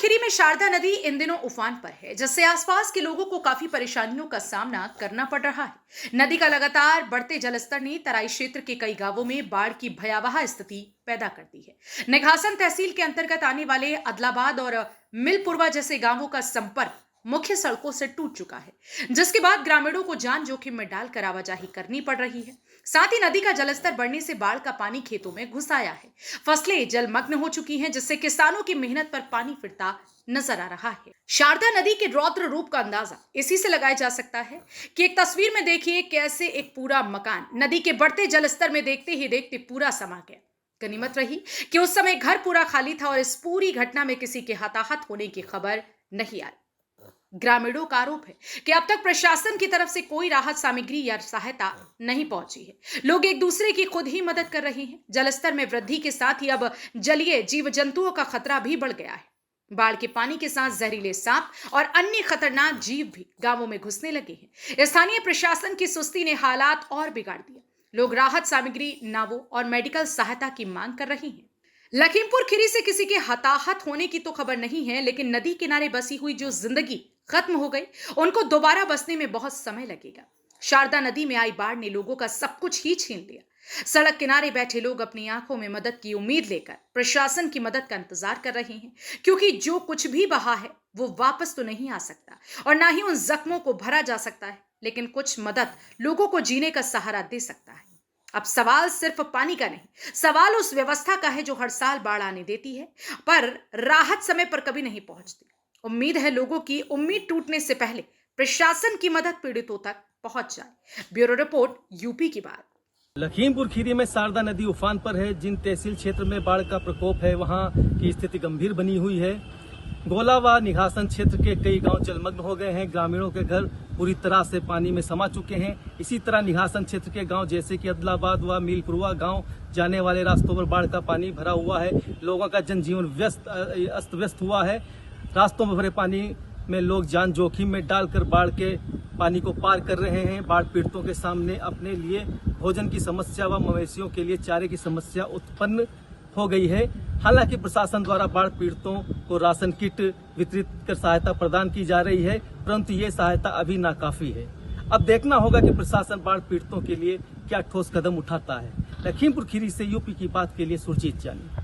खीरी में शारदा नदी इन दिनों उफान पर है, जिससे आसपास के लोगों को काफी परेशानियों का सामना करना पड़ रहा है। नदी का लगातार बढ़ते जलस्तर ने तराई क्षेत्र के कई गांवों में बाढ़ की भयावह स्थिति पैदा कर दी है। निघासन तहसील के अंतर्गत आने वाले अदलाबाद और मिलपुरवा जैसे गांवों का संपर्क मुख्य सड़कों से टूट चुका है, जिसके बाद ग्रामीणों को जान जोखिम में डालकर आवाजाही करनी पड़ रही है। साथ ही नदी का जलस्तर बढ़ने से बाढ़ का पानी खेतों में घुस आया है। फसलें जलमग्न हो चुकी हैं, जिससे किसानों की मेहनत पर पानी फिरता नजर आ रहा है। शारदा नदी के रौद्र रूप का अंदाजा इसी से लगाया जा सकता है कि एक तस्वीर में देखिए कैसे एक पूरा मकान नदी के बढ़ते जलस्तर में देखते ही देखते पूरा समा गया। गनीमत रही कि उस समय घर पूरा खाली था और इस पूरी घटना में किसी के हताहत होने की खबर नहीं आई। ग्रामीणों का आरोप है कि अब तक प्रशासन की तरफ से कोई राहत सामग्री या सहायता नहीं पहुंची है। लोग एक दूसरे की खुद ही मदद कर रहे हैं। जलस्तर में वृद्धि के साथ ही अब जलीय जीव जंतुओं का खतरा भी बढ़ गया है। बाढ़ के पानी के साथ जहरीले सांप और अन्य खतरनाक जीव भी गांवों में घुसने लगे हैं। स्थानीय प्रशासन की सुस्ती ने हालात और बिगाड़ दिया। लोग राहत सामग्री, नावों और मेडिकल सहायता की मांग कर रहे हैं। लखीमपुर खीरी से किसी के हताहत होने की तो खबर नहीं है, लेकिन नदी किनारे बसी हुई जो जिंदगी खत्म हो गई, उनको दोबारा बसने में बहुत समय लगेगा। शारदा नदी में आई बाढ़ ने लोगों का सब कुछ ही छीन लिया। सड़क किनारे बैठे लोग अपनी आंखों में मदद की उम्मीद लेकर प्रशासन की मदद का इंतजार कर रहे हैं, क्योंकि जो कुछ भी बहा है वो वापस तो नहीं आ सकता और ना ही उन जख्मों को भरा जा सकता है, लेकिन कुछ मदद लोगों को जीने का सहारा दे सकता है। अब सवाल सिर्फ पानी का नहीं, सवाल उस व्यवस्था का है जो हर साल बाढ़ आने देती है, पर राहत समय पर कभी नहीं पहुंचती। उम्मीद है लोगों की उम्मीद टूटने से पहले प्रशासन की मदद पीड़ितों तक पहुंच जाए। ब्यूरो रिपोर्ट, यूपी की बात। लखीमपुर खीरी में शारदा नदी उफान पर है। जिन तहसील क्षेत्र में बाढ़ का प्रकोप है, वहां की स्थिति गंभीर बनी हुई है। गोला व निघासन क्षेत्र के कई गांव जलमग्न हो गए हैं। ग्रामीणों के घर पूरी तरह से पानी में समा चुके हैं। इसी तरह निघासन क्षेत्र के गांव जैसे कि अदलाबाद व मीलपुरवा गांव जाने वाले रास्तों पर बाढ़ का पानी भरा हुआ है। लोगों का जनजीवन अस्त व्यस्त हुआ है। रास्तों में भरे पानी में लोग जान जोखिम में डालकर बाढ़ के पानी को पार कर रहे हैं। बाढ़ पीड़ितों के सामने अपने लिए भोजन की समस्या व मवेशियों के लिए चारे की समस्या उत्पन्न हो गई है। हालांकि प्रशासन द्वारा बाढ़ पीड़ितों को राशन किट वितरित कर सहायता प्रदान की जा रही है, परंतु ये सहायता अभी नाकाफी है। अब देखना होगा कि प्रशासन बाढ़ पीड़ितों के लिए क्या ठोस कदम उठाता है। लखीमपुर खीरी से यूपी की बात के लिए सुरजीत जानी।